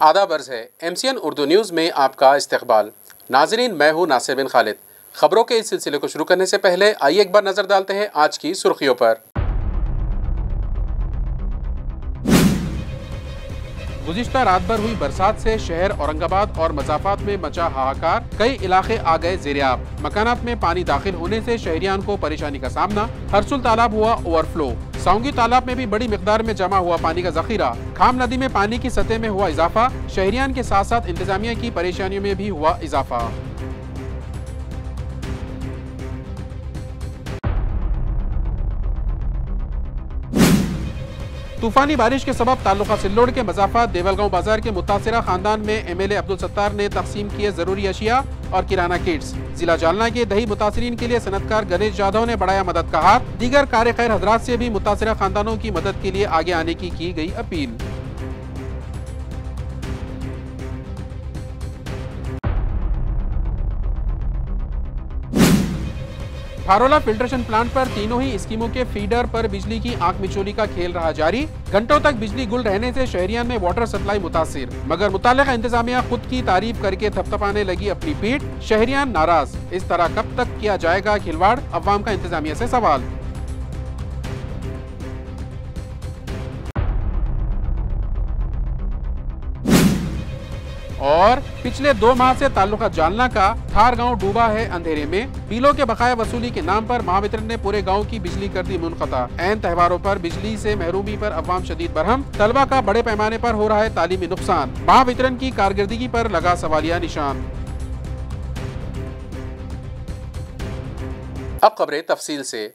आदाब अर्ज़ है MCN उर्दू न्यूज़ में आपका इस्तकबाल। नाज़रीन, मैं हूँ नासिर बिन खालिद। खबरों के इस सिलसिले को शुरू करने से पहले आइए एक बार नज़र डालते हैं आज की सुर्खियों पर। गुज़िश्ता रात भर हुई बरसात से शहर औरंगाबाद और मज़ाफ़ात में मचा हाहाकार। कई इलाके आ गए ज़ेर-ए-आब। मकानात में पानी दाखिल होने से शहरियान को परेशानी का सामना। हरसुल तालाब हुआ ओवरफ्लो। साउंगी तालाब में भी बड़ी मिकदार में जमा हुआ पानी का जखीरा। खाम नदी में पानी की सतह में हुआ इजाफा। शहरियान के साथ साथ इंतजामिया की परेशानियों में भी हुआ इजाफा। तूफानी बारिश के सबब ताल्लुका सिल्लोड के मज़ाफ़ात देवलगांव बाजार के मुतासिरा खानदान में MLA अब्दुल सत्तार ने तकसीम किए जरूरी अशिया और किराना किट्स। जिला जालना के दही मुतासिरीन के लिए सनतकार गणेश जाधव ने बढ़ाया मदद का हाथ। दीगर कार खैर हजरात से भी मुतासिरा खानदानों की मदद के लिए आगे आने की गई अपील। फारोला फिल्ट्रेशन प्लांट पर तीनों ही स्कीमों के फीडर पर बिजली की आंख मिचोली का खेल रहा जारी। घंटों तक बिजली गुल रहने से शहरियान में वाटर सप्लाई मुतासिर, मगर मुताल्लिका इंतजामिया खुद की तारीफ करके थपथपाने लगी अपनी पीठ। शहरियान नाराज। इस तरह कब तक किया जाएगा खिलवाड़, अवाम का इंतजामिया से सवाल। और पिछले 2 माह से ताल्लुका जालना का थार गांव डूबा है अंधेरे में। बिलों के बकाया वसूली के नाम पर महावितरण ने पूरे गांव की बिजली कर दी मुनक़ता। ऐन त्योहारों पर बिजली से महरूमी पर अवाम शदीद बरहम। तलबा का बड़े पैमाने पर हो रहा है तालीमी नुकसान। महावितरण की कारकर्दगी पर लगा सवालिया निशान। अब खबरें तफसील से।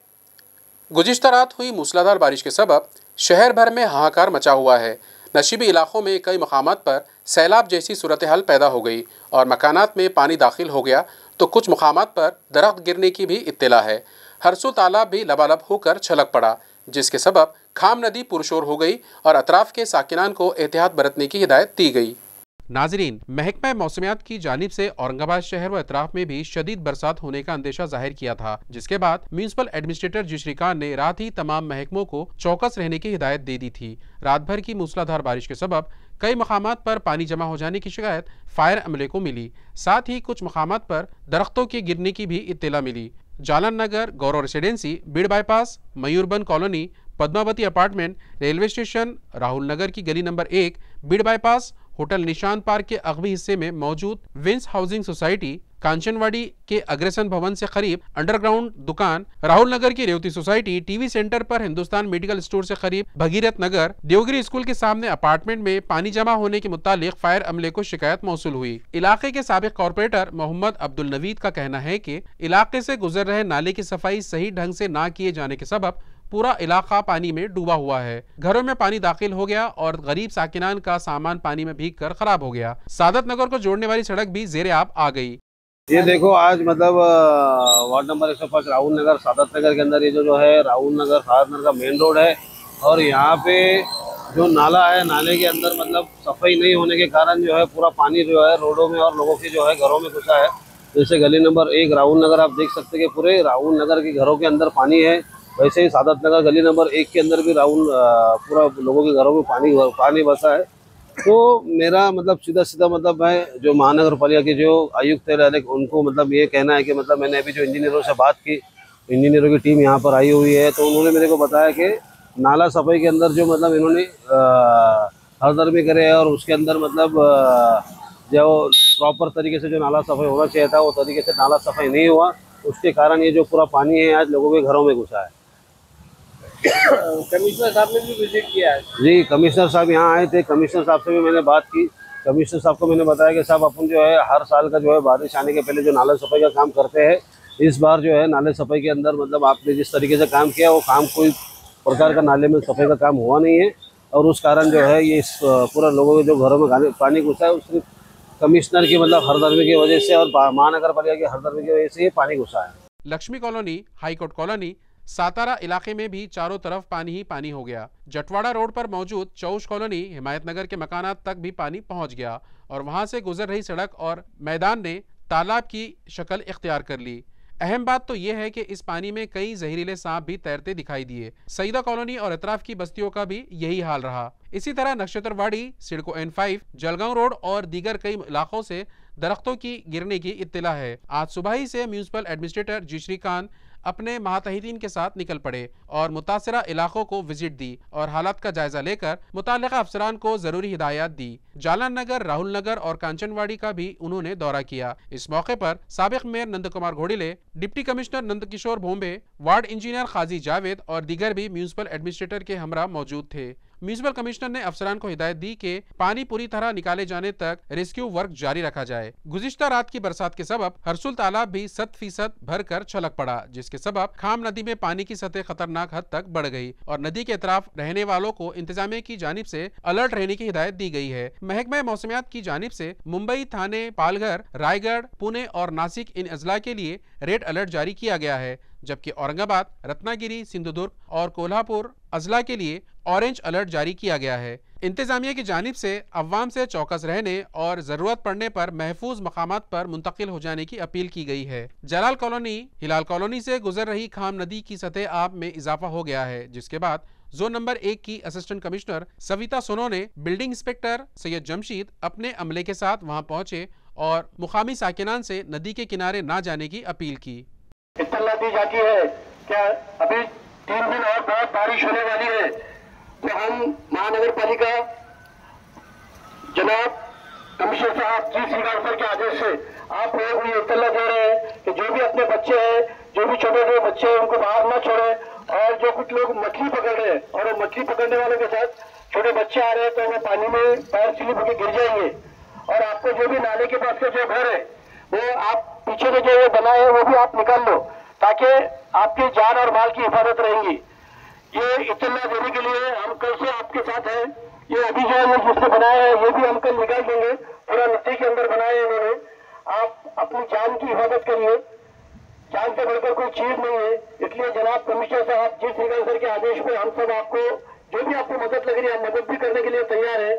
गुज़िश्ता रात हुई मूसलाधार बारिश के सबब शहर भर में हाहाकार मचा हुआ है। नशीबी इलाकों में कई मकामात पर सैलाब जैसी सूरत हाल पैदा हो गई और मकानात में पानी दाखिल हो गया, तो कुछ मकामात पर दरख्त गिरने की भी इत्तला है। हरसुल तालाब भी लबालब होकर छलक पड़ा, जिसके सबब खाम नदी पुरशोर हो गई और अतराफ के साकिनान को एहतियात बरतने की हिदायत दी गई। नाजरीन, महकमा मौसमियात की जानिब से औरंगाबाद शहर व अतराफ में भी शदीद बरसात होने का अंदेशा जाहिर किया था, जिसके बाद म्यूनिसिपल एडमिनिस्ट्रेटर जिशरी खान ने रात ही तमाम महकमों को चौकस रहने की हिदायत दे दी थी। रात भर की मूसलाधार बारिश के सबब कई मकामात पर पानी जमा हो जाने की शिकायत फायर अमले को मिली। साथ ही कुछ मकामात पर दरख्तों के गिरने की भी इत्तला मिली। Jalan Nagar, Gaurav residency, Beed bypass, Mayurban colony, Padmavati apartment, railway station, Rahul Nagar की गली number 1, Beed bypass, hotel Nishan park के अगवी हिस्से में मौजूद विंस हाउसिंग सोसाइटी, कांचनवाड़ी के अग्रसन भवन से करीब अंडरग्राउंड दुकान, राहुल नगर की रेवती सोसाइटी, टीवी सेंटर पर हिंदुस्तान मेडिकल स्टोर से करीब भगीरथ नगर, देवगिरी स्कूल के सामने अपार्टमेंट में पानी जमा होने के मुतालिक फायर अमले को शिकायत मौसूल हुई। इलाके के साबिक कॉर्पोरेटर मोहम्मद अब्दुल नवीद का कहना है कि इलाके से गुजर रहे नाले की सफाई सही ढंग से ना किए जाने के सबब पूरा इलाका पानी में डूबा हुआ है। घरों में पानी दाखिल हो गया और गरीब साकिनान का सामान पानी में भीग कर खराब हो गया। सादत नगर को जोड़ने वाली सड़क भी ज़ेर-ए-आब आ गई। ये देखो, आज मतलब वार्ड नंबर 105 राहुल नगर सादत नगर के अंदर ये जो है राहुल नगर सादत नगर का मेन रोड है, और यहाँ पे जो नाला है, नाले के अंदर मतलब सफाई नहीं होने के कारण जो है पूरा पानी जो है रोडों में और लोगों के जो है घरों में घुसा है। जैसे गली नंबर 1 राहुल नगर आप देख सकते हैं कि पूरे राहुल नगर के घरों के अंदर पानी है। वैसे ही सादत नगर गली नंबर 1 के अंदर भी पूरा लोगों के घरों में पानी बसा है। तो मेरा मतलब सीधा मतलब है जो महानगर पालिका के जो आयुक्त है उनको मतलब ये कहना है कि मतलब मैंने अभी जो इंजीनियरों से बात की, इंजीनियरों की टीम यहाँ पर आई हुई है, तो उन्होंने मेरे को बताया कि नाला सफाई के अंदर जो मतलब इन्होंने हरदर्मी करे है और उसके अंदर मतलब जो प्रॉपर तरीके से जो नाला सफाई होना चाहिए था वो तरीके से नाला सफाई नहीं हुआ, उसके कारण ये जो पूरा पानी है आज लोगों के घरों में घुसा है। कमिश्नर साहब ने भी विजिट किया है जी, कमिश्नर साहब यहाँ आए थे। कमिश्नर साहब से भी मैंने बात की। कमिश्नर साहब को मैंने बताया कि साहब अपन जो है हर साल का जो है बारिश आने के पहले जो नाला सफाई का काम करते हैं, इस बार जो है नाले सफाई के अंदर मतलब आपने जिस तरीके से काम किया वो काम कोई प्रकार का नाले में सफाई का काम हुआ नहीं है, और उस कारण जो है ये पूरा लोगों के जो घरों में पानी घुसा है, सिर्फ कमिश्नर की मतलब हरदर्मी की वजह से और महानगर पालिका की हरदर्मी की वजह से ये पानी घुसा है। Lakshmi colony, high court colony, Satara इलाके में भी चारों तरफ पानी ही पानी हो गया। जटवाड़ा रोड पर मौजूद चौश कॉलोनी, हिमायत नगर के मकानात तक भी पानी पहुंच गया और वहां से गुजर रही सड़क और मैदान ने तालाब की शक्ल इख्तियार कर ली। अहम बात तो यह है कि इस पानी में कई जहरीले सांप भी तैरते दिखाई दिए। सईदा कॉलोनी और इतराफ की बस्तियों का भी यही हाल रहा। इसी तरह नक्षत्रवाड़ी, सिडको N5, जलगांव रोड और दीगर कई इलाकों से दरख्तों की गिरने की इत्तिला है। आज सुबह ही से म्यूनिसिपल एडमिनिस्ट्रेटर जी श्रीकांत अपने मातहतीन के साथ निकल पड़े और मुतासिरा इलाकों को विजिट दी और हालात का जायजा लेकर मुताल्लिका अफसरान को जरूरी हिदायत दी। जालन नगर, राहुल नगर और कांचनवाड़ी का भी उन्होंने दौरा किया। इस मौके पर साबिक mayor Nand Kumar घोड़िले, deputy commissioner Nand Kishore Bhombe, ward engineer काजी जावेद और दीगर भी म्यूनिसिपल एडमिनिस्ट्रेटर के हमरा मौजूद थे। म्यूनिसिपल कमिश्नर ने अफसरान को हिदायत दी कि पानी पूरी तरह निकाले जाने तक रेस्क्यू वर्क जारी रखा जाए। गुज़िश्ता रात की बरसात के सबब हरसुल तालाब भी 100% भर कर छलक पड़ा, जिसके सबब खाम नदी में पानी की सतह खतरनाक हद तक बढ़ गई और नदी के अतराफ रहने वालों को इंतजामिया की जानिब से अलर्ट रहने की हिदायत दी गई है। महकमा मौसमियात की जानिब से मुंबई, थाने, पालघर, रायगढ़, पुणे और नासिक इन अजला के लिए रेड अलर्ट जारी किया गया है, जबकि औरंगाबाद, रत्नागिरी, सिंधुदुर्ग और कोल्हापुर अजला के लिए ऑरेंज अलर्ट जारी किया गया है। इंतजामिया की जानिब से अवाम से चौकस रहने और जरूरत पड़ने पर महफूज मकामात पर मुंतकिल हो जाने की अपील की गई है। जलाल कॉलोनी, हिलाल कॉलोनी से गुजर रही खाम नदी की सतह आब में इजाफा हो गया है, जिसके बाद जोन नंबर 1 की असिस्टेंट कमिश्नर सविता सोनो ने बिल्डिंग इंस्पेक्टर सैयद जमशीद अपने अमले के साथ वहां पहुंचे और मुकामी साकिनान से नदी के किनारे ना जाने की अपील की। इत्तला दी जाती है क्या अभी 3 दिन और बहुत बारिश होने वाली है, तो हम महानगर पालिका जनाब कमिश्नर साहब जी श्रीकांत सर के आदेश से आप लोगों को ये इत्तला दे रहे हैं कि जो भी अपने बच्चे हैं, जो भी छोटे छोटे बच्चे हैं, उनको बाहर न छोड़े। और जो कुछ लोग मछली पकड़ रहे हैं और वो मछली पकड़ने वालों के साथ छोटे बच्चे आ रहे हैं, तो वो पानी में पैर स्लिप होकर गिर जाएंगे। और आपको जो भी नाले के पास का जो घर है, वो आप पीछे से जो बना है वो भी आप निकाल लो, ताकि आपकी जान और माल की हिफाजत रहेंगी। ये इत्तला देने के लिए हम कल से आपके साथ हैं। ये अभी जो है जिसने बनाया है, ये भी हम कल निकाल देंगे। पूरा नदी के अंदर बनाया है इन्होंने। आप अपनी जान की हिफाजत करिए, जान से बढ़कर कोई चीज नहीं है। इसलिए जनाब कमिश्नर साहब जी श्रीकांत सर के आदेश पे हम सब आपको जो भी आपको मदद लग रही है, हम मदद भी करने के लिए तैयार है।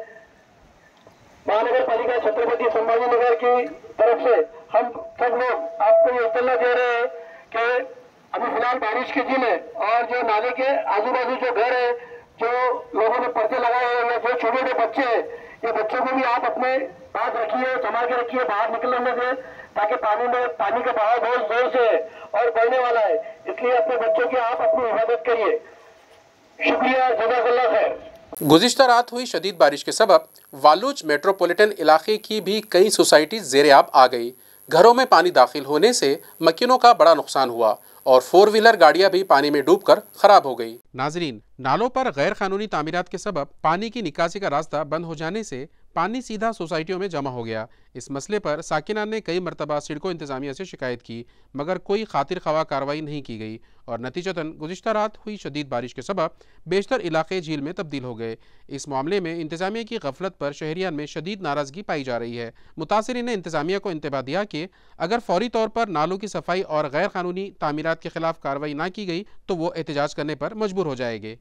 महानगर पालिका छत्रपति संभाजी नगर की तरफ से हम सब लोग आपको ये इत्तला दे रहे हैं कि अभी फिलहाल बारिश के दिन है और जो नाले के आजू बाजू जो घर है, जो लोगों ने पर्दे लगाए हैं या जो छोटे छोटे बच्चे हैं, ये बच्चों को भी आप अपने पास रखिए, संभाल के रखिए, बाहर निकलने से, ताकि पानी का बहाव बहुत जोर से है और बढ़ने वाला है। इसलिए अपने बच्चों की आप अपनी हिफाजत करिए। शुक्रिया, जज़ाकल्लाह खैर। गुज़िश्ता रात हुई शदीद बारिश के सबब वालूज मेट्रोपॉलिटन इलाके की भी कई सोसाइटीज ज़ेर-ए-आब आ गई। घरों में पानी दाखिल होने से मकीनों का बड़ा नुकसान हुआ और 4 व्हीलर गाड़ियां भी पानी में डूबकर खराब हो गई। नाजरीन, नालों पर गैर कानूनी तामीरात के सबब पानी की निकासी का रास्ता बंद हो जाने से पानी सीधा सोसाइटियों में जमा हो गया। इस मसले पर साकिनान ने कई मरतबा सिडको इंतजामिया से शिकायत की, मगर कोई खातिर ख्वाह कार्रवाई नहीं की गई और नतीजतन गुज़िश्ता रात हुई शदीद बारिश के सबब बेशतर इलाके झील में तब्दील हो गए। इस मामले में इंतजामिया की गफलत पर शहरियान में शदीद नाराज़गी पाई जा रही है। मुतासिरीन ने इंतजामिया को इंतबाह दिया कि अगर फौरी तौर पर नालों की सफाई और गैर कानूनी तामीरात के खिलाफ कार्रवाई ना की गई तो वो एहतजाज करने पर मजबूर हो जाएंगे।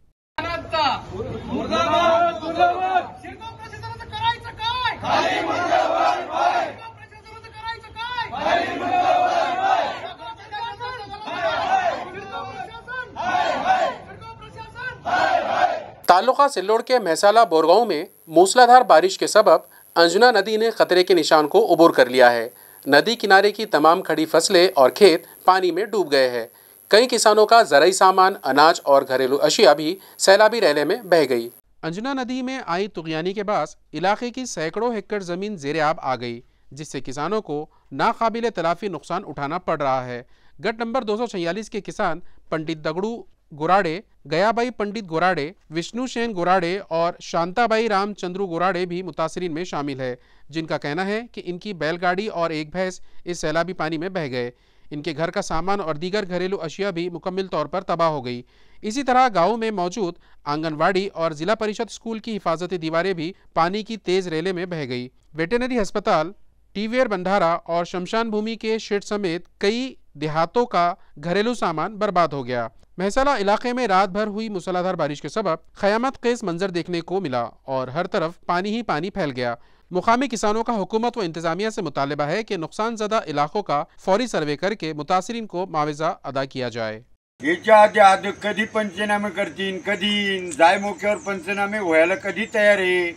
ताल्लुका सिल्लोड के महसाला बोरगांव में मूसलाधार बारिश के सबब अंजुना नदी ने खतरे के निशान को उबूर कर लिया है। नदी किनारे की तमाम खड़ी फसलें और खेत पानी में डूब गए हैं। कई किसानों का ज़राई सामान, अनाज और घरेलू अशिया भी सैलाबी रैले में बह गई। अंजुना नदी में आई तुगयानी के बाद इलाके की सैकड़ों हेक्टेयर ज़मीन ज़ेर-ए-आब आ गई, जिससे किसानों को नाकाबिले तलाफी नुकसान उठाना पड़ रहा है। गट नंबर 246 के किसान पंडित दगड़ू गोराडे, गयाबाई पंडित गोराडे, विष्णु सेन गोराडे और शांताबाई रामचंद्रू गोराडे भी मुतासरीन में शामिल है, जिनका कहना है कि इनकी बैलगाड़ी और एक भैंस इस सैलाबी पानी में बह गए। इनके घर का सामान और दीगर घरेलू अशिया भी मुकम्मल तौर पर तबाह हो गई। इसी तरह गाँव में मौजूद आंगनवाड़ी और जिला परिषद स्कूल की हिफाजती दीवारें भी पानी की तेज रेले में बह गई। वेटरनरी अस्पताल, टीवीआर बंधारा और शमशान भूमि के शेड समेत कई देहातों का घरेलू सामान बर्बाद हो गया। महसाला इलाके में रात भर हुई मूसलाधार बारिश के सबब क़यामत खेज़ मंजर देखने को मिला और हर तरफ पानी ही पानी फैल गया। मुकामी किसानों का हुकूमत व इंतजामिया से मुतालबा है कि नुकसानज़दा इलाकों का फौरी सर्वे करके मुतासरीन को मुआवजा अदा किया जाए। याच्या आधी कधी पंचनामे करतील, कधी जाय मोक्यावर पंचनामे व्हायला कधी तयार आहे,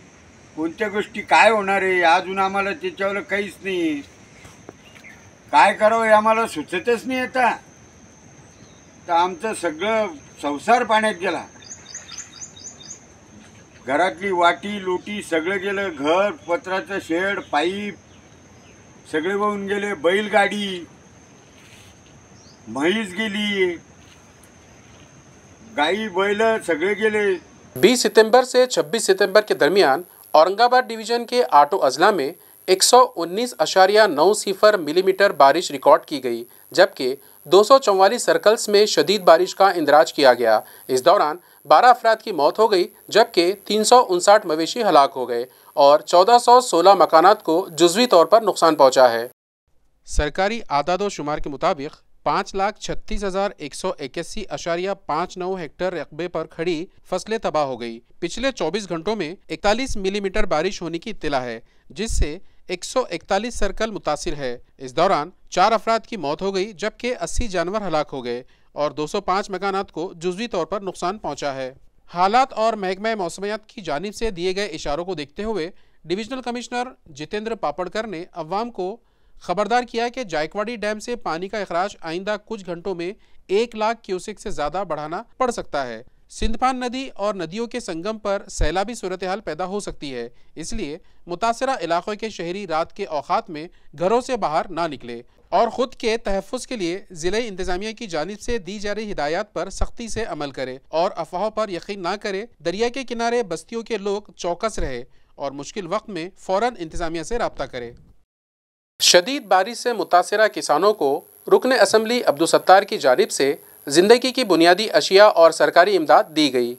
कोणत्या गोष्टी काय होणार आहे अजून आम्हाला त्याच्यावर काहीच नाही। काय करावं आम्हाला सुचतच नाही आता। तर आमचं सगळं संसार पाण्यात गेला, घरातली वाटी लोटी सगळं गेलं, घर पत्राचं शेड पाईप सगळे वाहून गेले, बैलगाडी म्हैस गेली, गाई बैल सगळे गेले। 20 सितंबर से 26 सितंबर के दरमियान औरंगाबाद डिवीजन के आटो अजला में 119.90 मिलीमीटर बारिश रिकॉर्ड की गई, जबकि 244 सर्कल्स में शदीद बारिश का इंदराज किया गया। इस दौरान 12 अफराद की मौत हो गई, जबकि 359 मवेशी हलाक हो गए और 1416 मकानात को जुज़वी तौर पर नुकसान पहुंचा है। सरकारी आदादो शुमार के मुताबिक 5,36,181.59 हेक्टेयर रकबे पर खड़ी फसलें तबाह हो गई। पिछले 24 घंटों में 41 मिलीमीटर बारिश होने की इत्तला है, जिससे 141 सर्कल मुतासिर है। इस दौरान 4 अफराद की मौत हो गई, जबकि 80 जानवर हलाक हो गए और 205 मकानात को जुज़वी तौर पर नुकसान पहुंचा है। हालात और महकमा मौसमियात की जानिब से दिए गए इशारों को देखते हुए डिविजनल कमिश्नर जितेंद्र पापड़कर ने अवाम को खबरदार किया कि जायकवाड़ी डैम से पानी का अखराज आइंदा कुछ घंटों में 1 लाख क्यूसेक से ज़्यादा बढ़ाना पड़ सकता है। सिंधपान नदी और नदियों के संगम पर सैलाबी सूरत हाल पैदा हो सकती है, इसलिए मुतासरा इलाकों के शहरी रात के औकात में घरों से बाहर ना निकले और ख़ुद के तहफ़्फ़ुज़ के लिए ज़िले इंतज़ामिया की जानिब से दी जा रही हिदायत पर सख्ती से अमल करे और अफवाहों पर यकीन ना करे। दरिया के किनारे बस्तियों के लोग चौकस रहे और मुश्किल वक्त में फ़ौरन इंतज़ामिया से रब्ता करे। शदीद बारिश से मुतासरा किसानों को रुकन असम्बली अब्दुल सत्तार की जानिब से ज़िंदगी की बुनियादी अशिया और सरकारी इमदाद दी गई।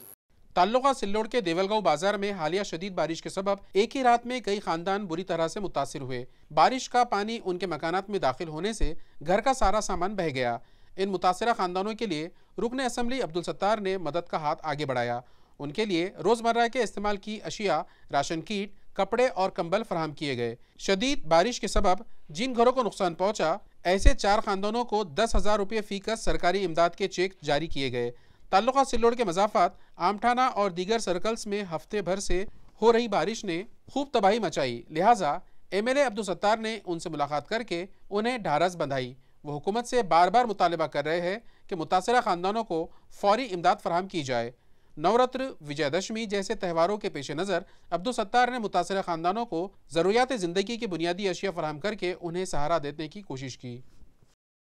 ताल्लुका सिल्लोड के देवलगांव बाजार में हालिया शदीद बारिश के सबब एक ही रात में कई खानदान बुरी तरह से मुतासिर हुए। बारिश का पानी उनके मकानात में दाखिल होने से घर का सारा सामान बह गया। इन मुतासरा खानदानों के लिए रुकन असम्बली अब्दुल सत्तार ने मदद का हाथ आगे बढ़ाया। उनके लिए रोज़मर्रा के इस्तेमाल की अशिया, राशन किट, कपड़े और कंबल फराहम किए गए। शदीद बारिश के सबब जिन घरों को नुकसान पहुंचा, ऐसे 4 खानदानों को 10,000 रुपये फ़ीकस सरकारी इमदाद के चेक जारी किए गए। ताल्लुका सिल्लोड के मज़ाफ़ात, आमठाना और दीगर सर्कल्स में हफ्ते भर से हो रही बारिश ने खूब तबाही मचाई, लिहाजा MLA अब्दुल सत्तार ने उनसे मुलाकात करके उन्हें ढारस बंधाई। वो हुकूमत से बार बार मुतालबा कर रहे हैं कि मुतासरा खानदानों को फौरी इमदाद फराहम की जाए। नवरात्र, विजयदशमी जैसे त्योहारों के पेश नज़र अब्दुल सत्तार ने मुतासरा खानदानों को ज़रूरियात ज़िंदगी की बुनियादी अशिया फराहम करके उन्हें सहारा देने की कोशिश की।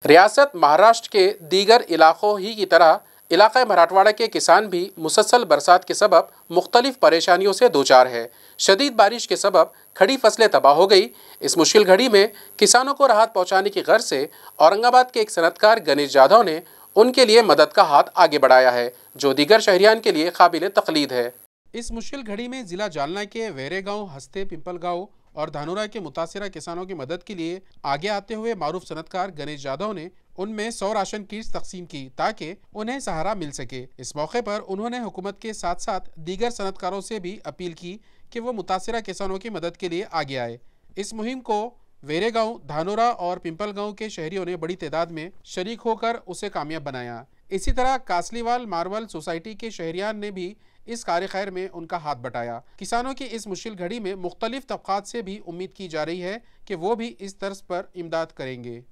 रियासत महाराष्ट्र के दीगर इलाकों ही की तरह इलाक़ा मराठवाड़ा के किसान भी मुसलसल बरसात के सबब मुख्तलिफ परेशानियों से दोचार है। शदीद बारिश के सबब खड़ी फसलें तबाह हो गई। इस मुश्किल घड़ी में किसानों को राहत पहुँचाने की गर्ज से औरंगाबाद के एक सनतकार गणेश जाधव ने उनके लिए मदद का हाथ आगे बढ़ाया है, जो दीगर शहरियान के लिए काबिल तकलीद है। इस मुश्किल घड़ी में ज़िला जालना के वेरेगांव, हस्ते, पिंपल गाँव और धानोरा के मुतासरा किसानों की मदद के लिए आगे आते हुए मारूफ सनतकार गणेश जाधव ने उनमें 100 राशन किट्स तकसीम की ताकि उन्हें सहारा मिल सके। इस मौके पर उन्होंने हुकूमत के साथ साथ दीगर सनतकारों से भी अपील की कि वो मुतासरा किसानों की मदद के लिए आगे आए। इस मुहिम को वेरेगांव, धानोरा और पिंपल गांव के शहरियों ने बड़ी तादाद में शरीक होकर उसे कामयाब बनाया। इसी तरह कासलीवाल मार्वल सोसाइटी के शहरियान ने भी इस कार्य खैर में उनका हाथ बटाया। किसानों की इस मुश्किल घड़ी में मुख्तलिफ तबकात से भी उम्मीद की जा रही है कि वो भी इस तर्ज पर इमदाद करेंगे।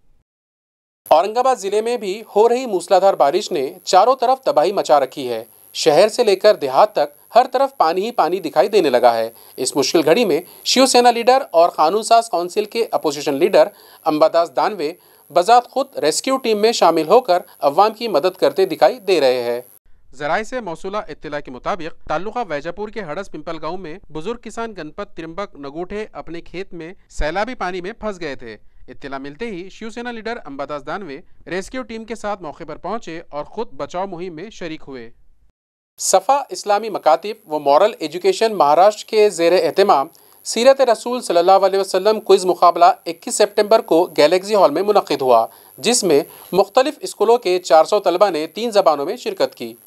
औरंगाबाद जिले में भी हो रही मूसलाधार बारिश ने चारों तरफ तबाही मचा रखी है। शहर से लेकर देहात तक हर तरफ पानी ही पानी दिखाई देने लगा है। इस मुश्किल घड़ी में शिवसेना लीडर और कानून साज काउंसिल के अपोजिशन लीडर अंबादास दानवे बजात खुद रेस्क्यू टीम में शामिल होकर अवाम की मदद करते दिखाई दे रहे हैं। जराये से मौसूला इत्तला के मुताबिक ताल्लुका वैजापुर के हड़स पिंपल गांव में बुजुर्ग किसान गणपत त्रिम्बक नगूठे अपने खेत में सैलाबी पानी में फंस गए थे। इत्तला मिलते ही Shiv Sena leader Ambadas Danve rescue team के साथ मौके पर पहुंचे और खुद बचाव मुहिम में शरीक हुए। सफ़ा इस्लामी मकातिब व मॉरल एजुकेशन महाराष्ट्र के ज़ेर एहतमाम सीरत रसूल सल्लल्लाहु अलैहि वसल्लम क्विज़ मुकाबला 21 सितंबर को गैलेक्सी हॉल में मुनक़िद हुआ, जिसमें मुख्तलिफ स्कूलों के 400 तलबा ने 3 ज़बानों में शिरकत की।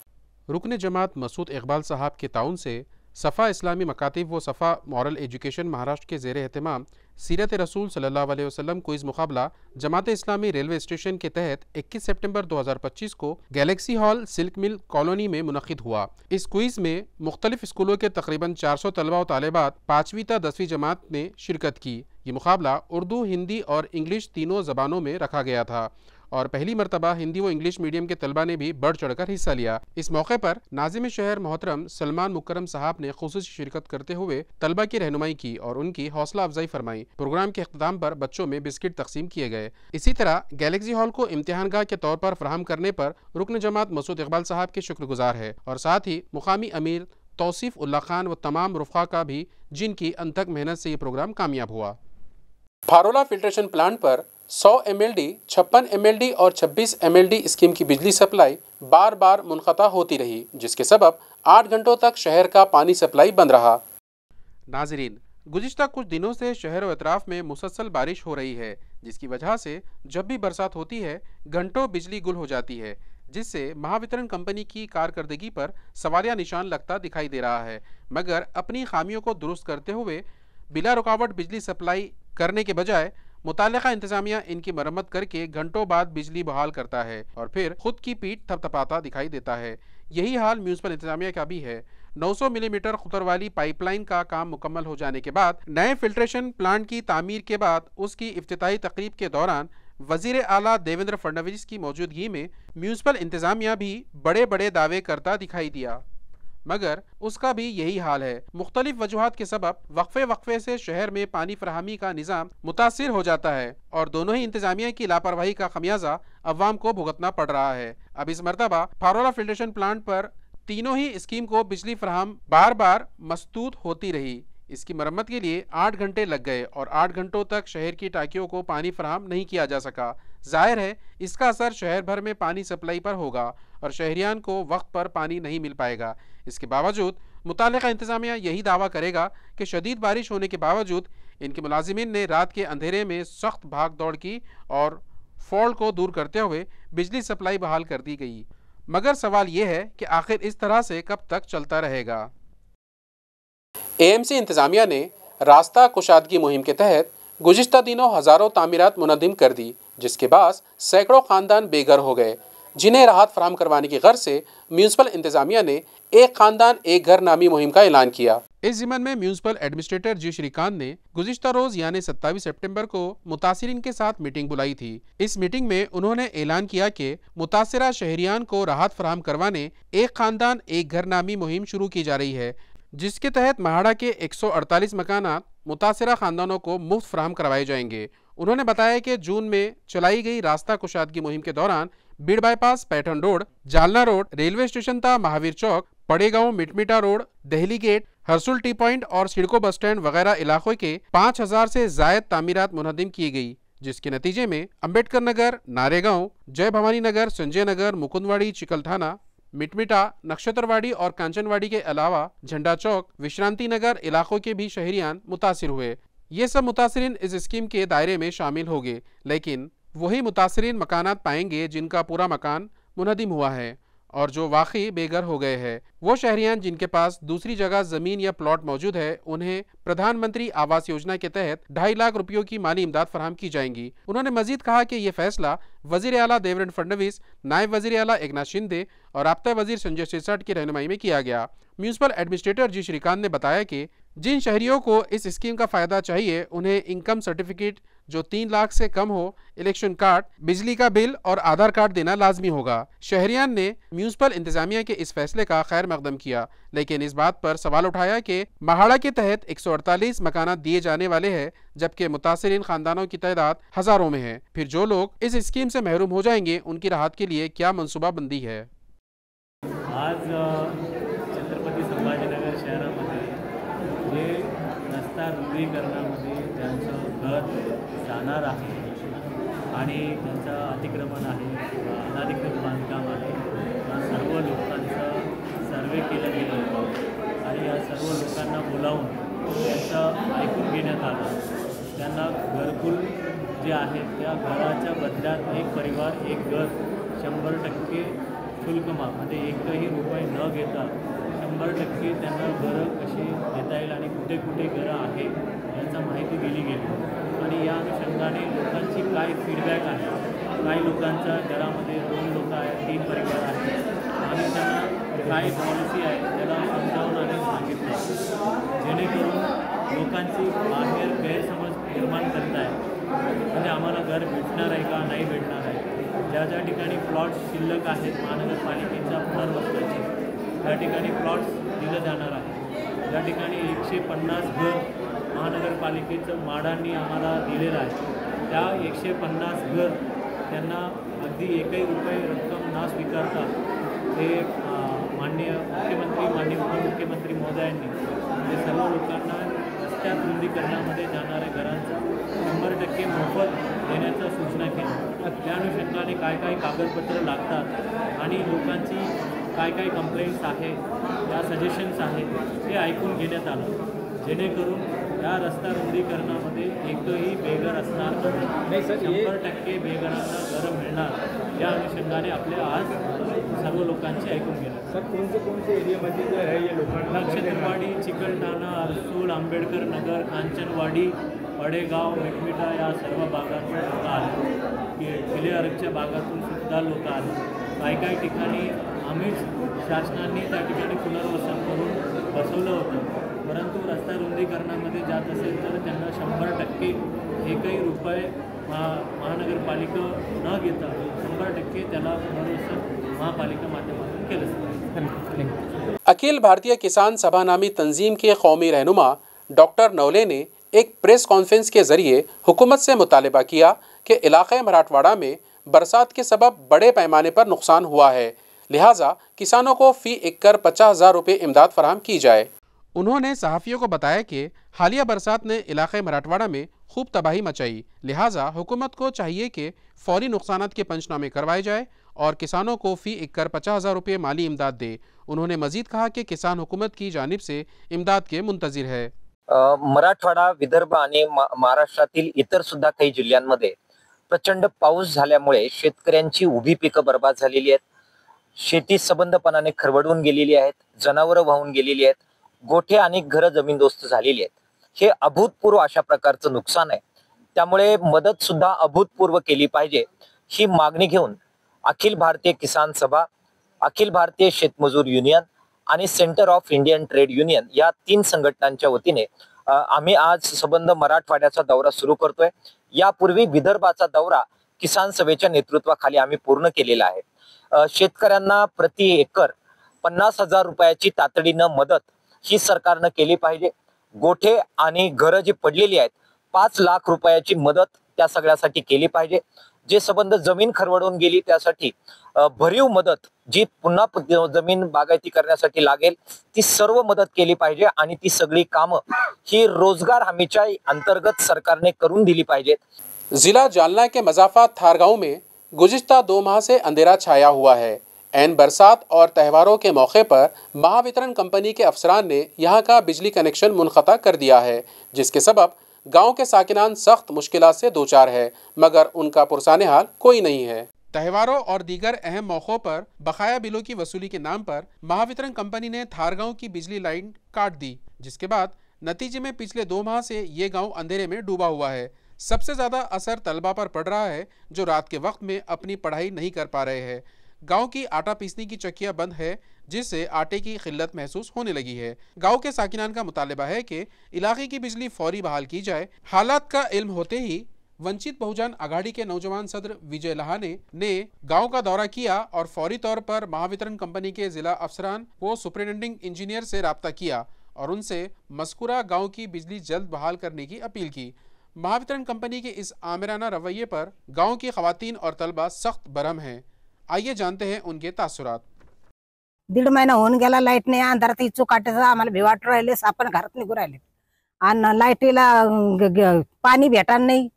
रुकन जमात मसूद इकबाल साहब के ताउन से सफ़ा इस्लामी मकातिब व सफ़ा मॉरल एजुकेशन महाराष्ट्र के ज़ेर एहतमाम सीरत रसूल सल्लल्लाहु अलैहि वसल्लम क्विज़ मुकाबला जमात इस्लामी रेलवे स्टेशन के तहत 21 सितंबर 2025 को Galaxy hall silk mill colony में मुनक़िद हुआ। इस क्विज़ में मुख्तलिफ स्कूलों के तकरीबन 400 तलबा व तालिबात 5वीं ता 10वीं जमात ने शिरकत की। ये मुकाबला उर्दू, हिंदी और इंग्लिश तीनों ज़बानों में रखा गया था और पहली मरतबा हिंदी व इंग्लिश मीडियम के तलबा ने भी बढ़ चढ़कर हिस्सा लिया। इस मौके पर नाज़िम शहर मोहतरम सलमान मुकरम साहब ने खुसूसी शिरकत करते हुए तलबा की रहनुमाई की और उनकी हौसला अफजाई फरमाई। प्रोग्राम के अख्ताम पर बच्चों में बिस्किट तकसीम किए गए। इसी तरह गैलेक्सी हॉल को इम्तिहानगाह के तौर पर फराहम करने पर रुकन जमात मसूद इकबाल साहब के शुक्रगुजार है और साथ ही मुकामी अमीर तौसीफ उल्ला खान व तमाम रुफ़ा का भी, जिनकी अनथक मेहनत से ये प्रोग्राम कामयाब हुआ। फारोला फिल्ट्रेशन प्लांट पर 100 MLD, 56 MLD और 26 MLD स्कीम की बिजली सप्लाई बार बार मुनक़ता होती रही, जिसके सबब 8 घंटों तक शहर का पानी सप्लाई बंद रहा। नाज़रीन, गुज़िश्ता कुछ दिनों से शहर व अतराफ़ में मुसलसल बारिश हो रही है, जिसकी वजह से जब भी बरसात होती है घंटों बिजली गुल हो जाती है, जिससे महावितरण कंपनी की कारकर्दगी पर सवालिया निशान लगता दिखाई दे रहा है। मगर अपनी खामियों को दुरुस्त करते हुए बिला रुकावट बिजली सप्लाई करने के बजाय मुताल्लिका इंतजामिया इनकी मरम्मत करके घंटों बाद बिजली बहाल करता है और फिर खुद की पीठ थपथपाता दिखाई देता है। यही हाल म्यूनिसिपल इंतजामिया का भी है। 900 मिलीमीटर खुतर वाली पाइपलाइन का काम मुकम्मल हो जाने के बाद नए फिल्ट्रेशन प्लांट की तामीर के बाद उसकी इफ्तिताही तकरीब के दौरान वजीर आला देवेंद्र फडणवीस की मौजूदगी में म्यूनिसिपल इंतजामिया भी बड़े बड़े दावे करता दिखाई दिया, मगर उसका भी यही हाल है। मुख्तलिफ वजूहात के सबब वक्फे से शहर में पानी फराहमी का निज़ाम मुतासिर हो जाता है और दोनों ही इंतजामिया की लापरवाही का खमियाजा अवाम को भुगतना पड़ रहा है। अब इस मरतबा फारोला फिल्ट्रेशन प्लांट पर तीनों ही स्कीम को बिजली फराहम बार बार मस्तूद होती रही। इसकी मरम्मत के लिए 8 घंटे लग गए और 8 घंटों तक शहर की टांकियों को पानी फराहम नहीं किया जा सका। जाहिर है इसका असर शहर भर में पानी सप्लाई पर होगा और शहरियान को वक्त पर पानी नहीं मिल पाएगा। इसके बावजूद मुताल्लिका इंतजामिया यही दावा करेगा कि शदीद बारिश होने के बावजूद इनके मुलाजिमीन ने रात के अंधेरे में सख्त भाग दौड़ की और फॉल्ट को दूर करते हुए बिजली सप्लाई बहाल कर दी गई। मगर सवाल ये है कि आखिर इस तरह से कब तक चलता रहेगा। AMC इंतजामिया ने रास्ता कुशादगी मुहिम के तहत गुज़िश्ता दिनों हज़ारों तामीरात मुनद्दिम कर दी, जिसके बाद सैकड़ों ख़ानदान बेघर हो गए, जिन्हें राहत फराहम करवाने की गर्ज से म्यूनिसिपल इंतजामिया ने एक खानदान एक घर नामी मुहिम का ऐलान किया। इस ज़िम्मन में म्यूनिसिपल एडमिनिस्ट्रेटर जी श्रीकांत ने गुज़िश्ता रोज़ यानी 27 सितंबर को मुतासिरीन के साथ मीटिंग बुलाई थी। इस मीटिंग में उन्होंने ऐलान किया कि मुतासिरा शहरियान को राहत फराहम करवाने एक खानदान एक घर नामी मुहिम शुरू की जा रही है, जिसके तहत महाड़ा के 148 मकानात मुतासिरा खानदानों को मुफ्त फराहम करवाए जाएंगे। उन्होंने बताया कि जून में चलाई गई रास्ता कुशादगी मुहिम के दौरान Beed bypass, Paithan road, Jalna road, railway station था Mahavir Chowk, Padegaon, Mitmita road, Delhi gate, Harsul T point और सिडको बस स्टैंड वगैरह इलाकों के 5000 से जायद तामीरात मुनद्दिम की गई, जिसके नतीजे में अम्बेडकर नगर, नारेगांव, जय भवानी नगर, संजय नगर, मुकुंदवाड़ी, चिकलथाना, मिटमिटा, नक्षत्रवाड़ी और कांचनवाड़ी के अलावा झंडा चौक, विश्रांति नगर इलाकों के भी शहरियान मुतासिर हुए। ये सब मुतासिरीन इस स्कीम के दायरे में शामिल होंगे, लेकिन वही मुतासिरीन मकानात पाएंगे जिनका पूरा मकान मुनद्दिम हुआ है और जो वाकई बेघर हो गए हैं। वो शहरियान जिनके पास दूसरी जगह ज़मीन या प्लॉट मौजूद है, उन्हें प्रधानमंत्री आवास योजना के तहत 2.5 लाख रुपयों की माली इमदाद फराहम की जाएंगी। उन्होंने मजीद कहा कि ये फैसला वजीर आला देवेंद्र फडणवीस, नायब वजीर आला एकनाथ शिंदे और राब्ता वजीर संजय सिरसाट की रहनुमाई में किया गया। म्यूनिसिपल एडमिनिस्ट्रेटर जी श्रीकांत ने बताया कि जिन शहरियों को इस स्कीम का फ़ायदा चाहिए उन्हें इनकम सर्टिफिकेट जो 3 लाख से कम हो, इलेक्शन कार्ड, बिजली का बिल और आधार कार्ड देना लाजमी होगा। शहरियान ने म्यूनिसिपल इंतजामिया के इस फैसले का खैर मकदम किया, लेकिन इस बात पर सवाल उठाया कि महाड़ा के तहत 148 मकानात दिए जाने वाले हैं, जबकि मुतासिरीन खानदानों की तादाद हज़ारों में है। फिर जो लोग इस स्कीम से महरूम हो जाएंगे उनकी राहत के लिए क्या मनसूबाबंदी है। आज छत्रपती संभाजीनगर शहरामध्ये जे रस्ता रुंदीकरणामध्ये त्यांचं घर जाणार आहे आणि त्यांचं अतिक्रमण आहे किंवा अनधिकृत बांधकाम आहे, या सर्व लोकांचं सर्वे केलं गेलं होतं आणि या सर्व लोकांना बोलावून त्यांचं ऐकून घेण्यात आलं। त्यांना घरकुल जे आहे त्या घराच्या बदल्यात एक परिवार एक घर 100% शुल्क माफ म्हणजे एकही रुपये न घेता 100% त्यांना घरं कशी घेता येईल आणि कुठे कुठे घरं आहे याचा माहिती दिली गेली आणि या अनुषंगाने लोकांची काय फीडबॅक आहे. काही लोकांच्या घरामध्ये 2 लोक आहेत, 3 परिवार आहेत आणि त्यांना काय पॉलिसी आहे त्याला समजावून आणि सांगितलं जेणेकरून लोकांची बाहेर गैरसमज निर्माण करत आहे. म्हणजे आम्हाला घर भेटणार आहे का नाही भेटणार आहे. ज्या ठिकाणी प्लॉट्स शिल्लक आहेत महानगरपालिकेच्या पुनर्वसनाचे त्या ठिकाणी प्लॉट्स दिलं जाणार आहे. ज्या ठिकाणी 150 घर महानगरपालिकेचं माडांनी आम्हाला दिलेलं आहे त्या 150 घर त्यांना अगदी एकही रुपये रक्कम न स्वीकारता हे माननीय मुख्यमंत्री माननीय उपमुख्यमंत्री महोदयांनी म्हणजे सर्व लोकांना रस्त्यात रुंदीकरणामध्ये जाणाऱ्या घरांचा 100% मोफत देण्याच्या सूचना केल्या. त्या अनुषंगाने काय काय कागदपत्रं लागतात आणि लोकांची काय काय कंप्लेंट्स आहेत या सजेशन्स आहेत ते ऐकून घेण्यात आलं जेणेकरून या रस्ता रुंदीकरणामध्ये एकही बेघर असणार नाही. 100% बेघरांना घरं मिळणार या अनुषंगाने आपले आज सर्व लोकांची ऐकून घेणार. सर कौन से एरियामध्ये जो आहे या लोकांना नक्षत्रवाडी, चिकलठाणा, अरसूल, आंबेडकर नगर, कांचनवाडी, पडेगाव, मिटमिटा या सर्व भागातून लोक आले. किले अर्कच्या भागातून सुद्धा लोक आले. काही ठिकाणी आम्हीच शासनाने त्या ठिकाणी पुनर्वसन करून बसवलं होतं परंतु रस्ता रुंदीकरणामध्ये जात असेल तर त्यांना 100% एकही रुपये महानगरपालिका न घेता 100% त्याला पुनर्वसन महापालिका माध्यमातून केलं. अखिल भारतीय किसान सभा नामी तंजीम के कौमी रहनुमा डॉक्टर नवले ने एक प्रेस कॉन्फ्रेंस के जरिए हुकूमत से मुतालबा किया कि इलाक़े मराठवाड़ा में बरसात के सबब बड़े पैमाने पर नुकसान हुआ है, लिहाजा किसानों को फ़ी एकड़ 50,000 रुपये इमदाद फराहम की जाए. उन्होंने सहाफ़ियों को बताया कि हालिया बरसात ने इलाक़े मराठवाड़ा में खूब तबाही मचाई, लिहाजा हुकूमत को चाहिए कि फ़ौरी नुकसानात के पंचनामे करवाए जाए और किसानों को फ़ी एकड़ 50,000 रुपये माली इमदाद दे. उन्होंने मज़ीद कहा कि किसान हुकूमत की जानिब से इमदाद के मुंतज़िर है. मराठवाडा, विदर्भ आणि महाराष्ट्रातील इतर सुद्धा काही जिल्ह्यांमध्ये प्रचंड पाऊस झाल्यामुळे शेतकऱ्यांची उभी पिकं बर्बाद झालेली आहेत. शेती सबंधपणाने खरवडून गेलेली आहेत, जनावरं वाहून गेलेली आहेत, गोठे आणि घरं जमीनदोस्त झालेली आहेत. हे अभूतपूर्व अशा प्रकारचं नुकसान आहे. त्यामुळे मदत सुद्धा अभूतपूर्व केली पाहिजे ही मागणी घेऊन अखिल भारतीय किसान सभा, अखिल भारतीय शेतमजूर युनियन आणि centre of Indian trade union या 3 संघटनांच्या वतीने आम्ही आज संबंध मराठवाड्याचा दौरा सुरू करतोय. यापूर्वी विदर्भाचा दौरा किसान सभेच्या नेतृत्वाखाली आम्ही पूर्ण केलेला आहे. शेतकऱ्यांना प्रति एकर 50,000 रुपयाची तातडीनं मदत ही सरकारनं केली पाहिजे. गोठे आणि घरं जी पडलेली आहेत 5 लाख रुपयाची मदत त्या सगळ्यासाठी केली पाहिजे. जे संबंध जमीन खरवडून गेली त्यासाठी भरीव मदत जी पुन्हा जमीन बागायती करण्यासाठी लागेल ती सर्व मदत केली पाहिजे आणि ती सगळी कामं ही रोजगार हमीच्या अंतर्गत सरकारने करून दिली पाहिजेत. जिला जालना के मज़ाफ़ात थार गाँव में गुज़िश्ता 2 माह से अंधेरा छाया हुआ है. ऐन बरसात और त्योहारों के मौके पर महावितरण कंपनी के अफसरान ने यहाँ का बिजली कनेक्शन मुनक़ता कर दिया है, जिसके सबब गांव के साकिनान सख्त मुश्किलात से दो चार है, मगर उनका पुरसाने हाल कोई नहीं है. त्योहारों और दीगर अहम मौक़ों पर बकाया बिलों की वसूली के नाम पर महावितरण कंपनी ने थार गाँव की बिजली लाइन काट दी, जिसके बाद नतीजे में पिछले 2 माह से ये गाँव अंधेरे में डूबा हुआ है. सबसे ज़्यादा असर तलबा पर पड़ रहा है जो रात के वक्त में अपनी पढ़ाई नहीं कर पा रहे हैं. गांव की आटा पीसने की चक्कियां बंद है, जिससे आटे की किल्लत महसूस होने लगी है. गांव के साकिनान का मुतालबा है कि इलाके की बिजली फौरी बहाल की जाए. हालात का इल्म होते ही वंचित बहुजन आघाड़ी के नौजवान सदर विजय लहाने ने गांव का दौरा किया और फौरी तौर पर महावितरण कंपनी के जिला अफसरान व सुपरिटेंडिंग इंजीनियर से रब्ता किया और उनसे मज़कूरा गाँव की बिजली जल्द बहाल करने की अपील की. महावितरण कंपनी के इस आमिराना रवैये पर गाँव की खवातीन और तलबा सख्त बरहम हैं. आइए जानते हैं उनके तासुरात. 1.5 महिना होऊन गेला, लाईट नाही. अंधारात चुकाट्याचं आम्हाला भिवाट राहिले, आपण घरात निघू राहिले आणि लाईटीला पाणी भेटणार नाही,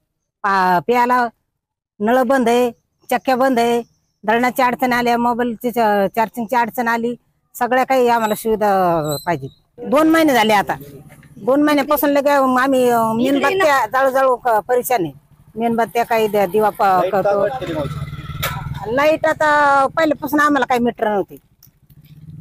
प्यायला नळ बंद आहे, चक्क्या बंद आहे, दळण्याची अडचण आली, मोबाईलची चार्जिंगची अडचण आली. सगळ्या काही आम्हाला सुविधा पाहिजे. 2 महिने झाले आता. 2 महिन्यापासून लगे आम्ही मेणबत्त्या जळजळ परेशान आहे. मेणबत्त्या काही दिवा करतो. लाईट आता पहिल्यापासून आम्हाला काही मीटर नव्हती.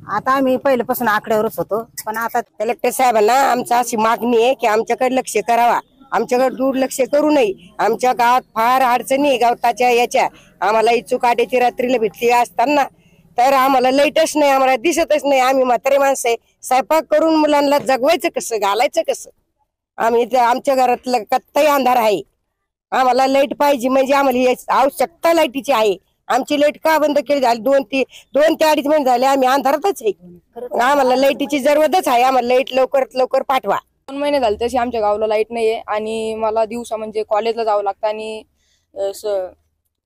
आता आम्ही पहिल्यापासून आकड्यावरच होतो, पण आता कलेक्टर साहेबांना आमची अशी मागणी आहे की आमच्याकडे लक्ष करावा, आमच्याकडे दुर्लक्ष करू नये. आमच्या गावात फार अडचणी आहे गावताच्या याच्या. आम्हाला इच्छुक आड्याची रात्रीला भेटली असताना तर आम्हाला लाईटच नाही, आम्हाला दिसतच नाही. आम्ही म्हातारे माणसं आहे, स्वयंपाक करून मुलांना जगवायचं कसं, घालायचं कसं. आम्ही आमच्या घरातलं कत्ताही अंधार आहे. आम्हाला लाईट पाहिजे, म्हणजे आम्हाला आवश्यकता लाईटीची आहे. आमची लाईट का बंद केली झाली, 2 ते 2.5 महिने झाले आम्ही अंधारातच आहे. आम्हाला लाईटीची जरूरतच आहे. आम्हाला लाईट लवकरात लवकर पाठवा. 2 महिने झाले तशी आमच्या गावाला लाईट नाहीये आणि मला दिवसा म्हणजे कॉलेजला जावं लागतं आणि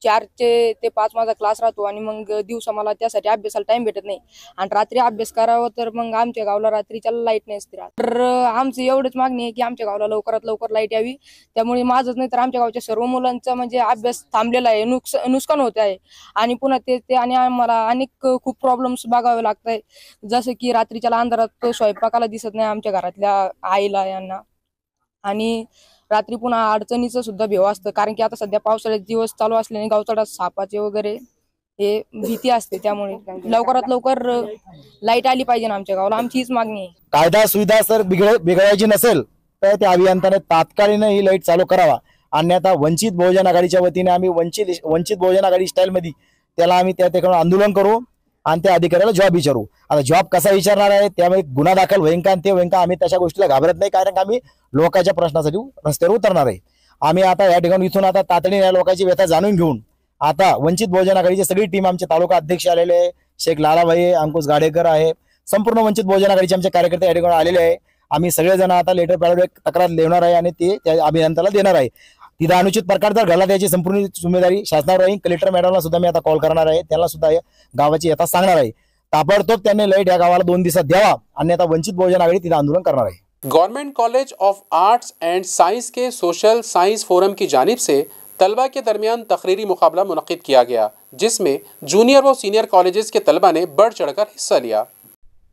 4 ते 5 माझा क्लास राहतो आणि मग दिवसा मला त्यासाठी अभ्यासाला टाइम भेटत नाही आणि रात्री अभ्यास करावं तर मग आमच्या गावाला रात्रीच्या लाईट नसते. तर आमची एवढंच मागणी आहे की आमच्या गावाला लवकरात लवकर लाईट यावी. त्यामुळे माझंच नाही तर आमच्या गावच्या सर्व मुलांचा म्हणजे अभ्यास थांबलेला आहे, नुकसान होत आहे आणि पुन्हा ते आणि आम्हाला अनेक खूप प्रॉब्लेम्स बघावे लागत आहे. जसं की रात्रीच्या अंधारात स्वयंपाकाला दिसत नाही आमच्या घरातल्या आईला यांना आणि रात्री पुन्हा अडचणीचं सुद्धा भेव असतं, कारण की आता सध्या पावसाळ्याचे दिवस चालू असल्याने गावतळात सापाचे वगैरे हे भीती असते. त्यामुळे लवकरात लवकर लाईट आली पाहिजे ना आमच्या गावाला, आमची हीच मागणी आहे. कायदा सुविधा जर बिघडायची नसेल तर त्या अभियंत्याने तात्काळीन ही लाईट चालू करावा. अन्यथा वंचित बहुजन आघाडीच्या वतीने आम्ही वंचित बहुजन आघाडी स्टाईलमध्ये त्याला आम्ही त्या ठिकाणी आंदोलन करू आणि त्या अधिकाऱ्याला जॉब विचारू. आता जॉब कसा विचारणार आहे, त्यामुळे गुन्हा दाखल होईन का ते होईन का, आम्ही त्याच्या गोष्टीला घाबरत नाही, कारण आम्ही लोकांच्या प्रश्नासाठी रस्त्यावर उतरणार आहे. आम्ही आता या ठिकाणी इथून आता तातडीने या लोकांची व्यथा जाणून घेऊन आता वंचित बहुजन आघाडीची सगळी टीम, आमचे तालुका अध्यक्ष आलेले आहे, शेख लालाभाई, अंकुश गाडेकर आहे, संपूर्ण वंचित बहुजन आघाडीचे आमचे कार्यकर्ते या ठिकाणी आलेले आहे. आम्ही सगळेजण आता लेटर पॅड तक्रार लिहिणार आहे आणि ते त्या अभियंत्याला देणार आहे. तिथं अनुचित प्रकार जर घडला त्याची संपूर्ण जिम्मेदारी शासनावर राहील. कलेक्टर मॅडमला सुद्धा मी आता कॉल करणार आहे, त्यांना सुद्धा गावाची यथा सांगणार आहे. ताबडतोब त्यांनी लाईट या गावाला 2 दिवसात द्यावा, अन्यथा वंचित बहुजन आघाडी तिथं आंदोलन करणार आहे. Government college of arts and science के सोशल साइंस फोरम की जानिब से तलबा के दरमियान तकरीरी मुकाबला मुनक़िद किया गया, जिसमें जूनियर व सीनियर कॉलेजेस के तलबा ने बढ़ चढ़कर हिस्सा लिया।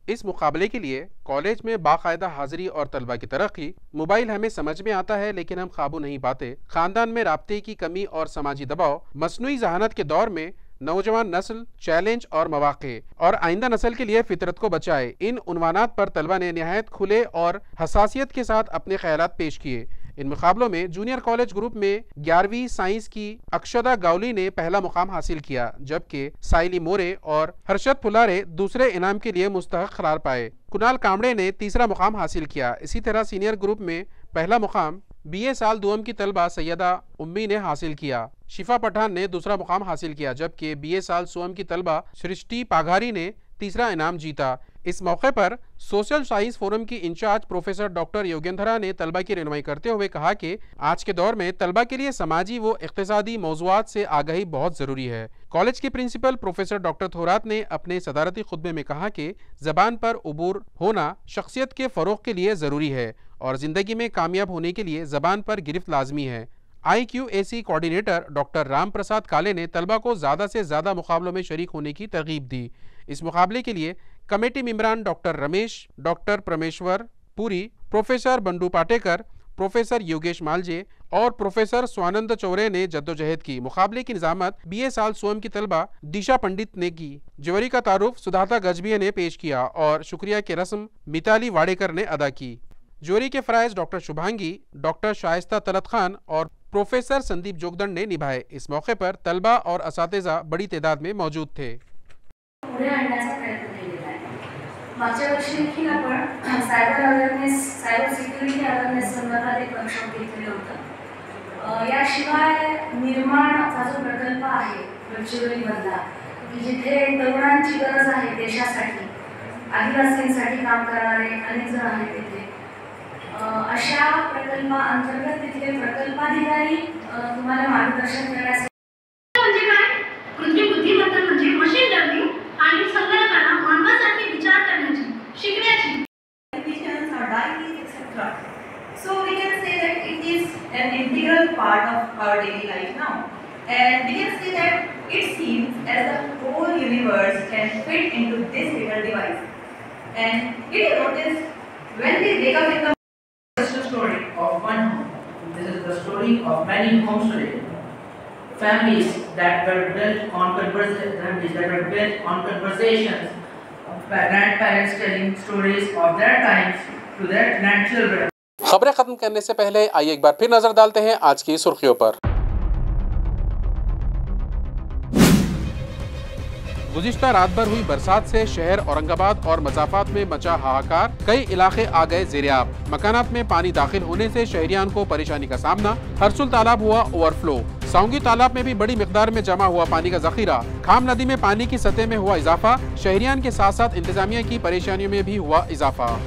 इस मुकाबले के लिए कॉलेज में बाकायदा हाजिरी और तलबा की तरक्की। मोबाइल हमें समझ में आता है लेकिन हम काबू नहीं पाते। खानदान में राब्ते की कमी और समाजी दबाव। मसनूई जहानत के दौर में नौजवान नस्ल, चैलेंज और मौक़े और आइंदा नस्ल के लिए फितरत को बचाए। इन उन्वानात पर तलबा ने नहायत खुले और हसासियत के साथ अपने ख्यालात पेश किए। इन मुकाबलों में जूनियर कॉलेज ग्रुप में 11वीं साइंस की अक्षदा गावली ने पहला मुकाम हासिल किया, जबकि साइली मोरे और हर्षद फुलारे दूसरे इनाम के लिए मुस्तहक करार पाए। कुणाल कामड़े ने तीसरा मुकाम हासिल किया। इसी तरह सीनियर ग्रुप में पहला मुकाम BA साल दुआम की तलबा सैयदा उम्मी ने हासिल किया। शिफा पठान ने दूसरा मुकाम हासिल किया, जबकि BA साल सोम की तलबा सृष्टि पाघारी ने तीसरा इनाम जीता। इस मौके पर सोशल साइंस फोरम की इंचार्ज प्रोफेसर डॉक्टर योगेंद्रा ने तलबा की रहनुमाई करते हुए कहा कि आज के दौर में तलबा के लिए समाजी व इक़्तिसादी मौज़ूआत से आगाही बहुत ज़रूरी है। कॉलेज के प्रिंसिपल प्रोफेसर डॉक्टर थोरात ने अपने सदारती खुतबे में कहा कि ज़बान पर उबूर होना शख्सियत के फ़रोग़ के लिए ज़रूरी है और ज़िंदगी में कामयाब होने के लिए ज़बान पर गिरफ्त लाजमी है। IQAC coordinator doctor Ram Prasad काले ने तलबा को ज़्यादा से ज़्यादा मुकाबलों में शरीक होने की तरगीब दी। इस मुकाबले के लिए कमेटी मेंबरान डॉक्टर रमेश, डॉक्टर परमेश्वर पुरी, प्रोफेसर बंडू पाटेकर, प्रोफेसर योगेश मालजे और प्रोफेसर स्वानंद चौरे ने जद्दोजहद की। मुकाबले की निजामत BA साल सोम की तलबा दिशा पंडित ने की। ज्वेलरी का तारुफ सुधाता गजबिया ने पेश किया और शुक्रिया की रस्म मिताली वाडेकर ने अदा की। ज्वेलरी के फ़राइज़ डॉक्टर शुभांगी, डॉक्टर शाइस्ता तलत खान और प्रोफेसर संदीप जोगदंड ने निभाए। इस मौके पर तलबा और असातिज़ा बड़ी तादाद में मौजूद थे। पुढे आणण्याचा प्रयत्न केलेला आहे। मागच्या वर्षी देखील आपण cyber awareness, cyber security awareness संदर्भात एक वर्कशॉप घेतलेलं होतं। याशिवाय निर्माणचा जो प्रकल्प आहे गडचिरोलीमधला, की जिथे तरुणांची गरज आहे देशासाठी, आदिवासींसाठी काम करणारे अनेक जण आहेत तिथे, अशा प्रकल्पाअंतर्गत तिथले प्रकल्पाधिकारी तुम्हाला मार्गदर्शन करण्यासाठी म्हणजे काय, कृत्रिम बुद्धिमत्ता म्हणजे मशीन लर्निंग आणि संगणकाला मानवासारखे विचार करण्याची, शिकण्याची. So we can say that it is an integral part of our daily life now, and we can say that it seems as the whole universe can fit into this little device. And did you notice when we wake up in the story of one home. This is the story of many homes today. Families that were built on conversations, grandparents telling stories of their times to their grandchildren. खबरें खत्म करने से पहले आइए एक बार फिर नजर डालते हैं आज की सुर्खियों पर। गुज़िश्ता रात भर हुई बरसात से शहर औरंगाबाद और मज़ाफात में मचा हाहाकार, कई इलाके आ गए ज़ेरियाब। मकानात में पानी दाखिल होने से शहरियान को परेशानी का सामना। हरसुल तालाब हुआ ओवरफ्लो। साउंगी तालाब में भी बड़ी मिकदार में जमा हुआ पानी का जखीरा। खाम नदी में पानी की सतह में हुआ इजाफा। शहरियान के साथ साथ इंतजामिया की परेशानियों में भी हुआ इजाफा।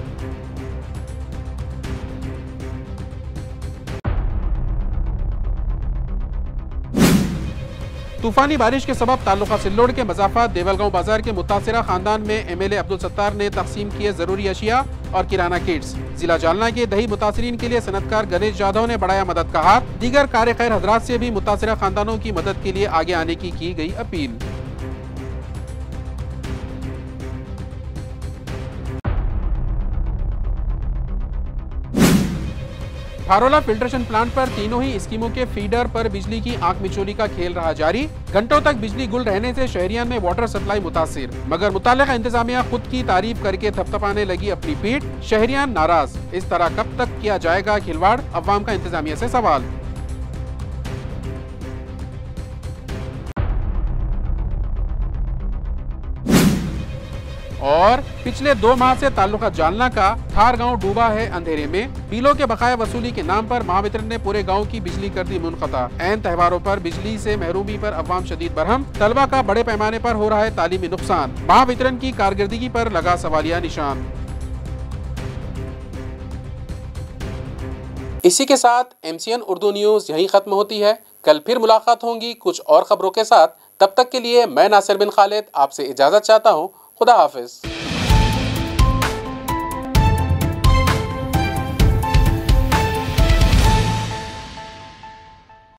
तूफानी बारिश के सबब ताल्लुका सिल्लोड के मज़ाफात देवलगांव बाजार के मुतासिरा खानदान में एमएलए अब्दुल सत्तार ने तकसीम किए जरूरी अशिया और किराना किट्स। जिला जालना के दही मुतासिरीन के लिए सनतकार गणेश जाधव ने बढ़ाया मदद का हाथ। दीगर कार खैर हजरात से भी मुतासिरा खानदानों की मदद के लिए आगे आने की गई अपील। खारोला फिल्ट्रेशन प्लांट पर तीनों ही स्कीमों के फीडर पर बिजली की आंख मिचोली का खेल रहा जारी। घंटों तक बिजली गुल रहने से शहरियान में वाटर सप्लाई मुतासिर, मगर मुताल्लिका इंतजामिया खुद की तारीफ करके थपथपाने लगी अपनी पीठ। शहरियान नाराज। इस तरह कब तक किया जाएगा खिलवाड़, अवाम का इंतजामिया से सवाल। और पिछले 2 माह से ताल्लुका जालना का थार गांव डूबा है अंधेरे में। बिलों के बकाया वसूली के नाम पर महावितरण ने पूरे गांव की बिजली कर दी मुनक़ता। ऐन त्योहारों पर बिजली से महरूमी पर अवाम शदीद बरहम। तलबा का बड़े पैमाने पर हो रहा है तालीमी नुकसान। महावितरण की कारकर्दगी पर लगा सवालिया निशान। इसी के साथ MCN उर्दू न्यूज़ यहीं खत्म होती है। कल फिर मुलाकात होंगी कुछ और खबरों के साथ। तब तक के लिए मैं नासिर बिन खालिद आपसे इजाज़त चाहता हूँ। खुदा हाफिज।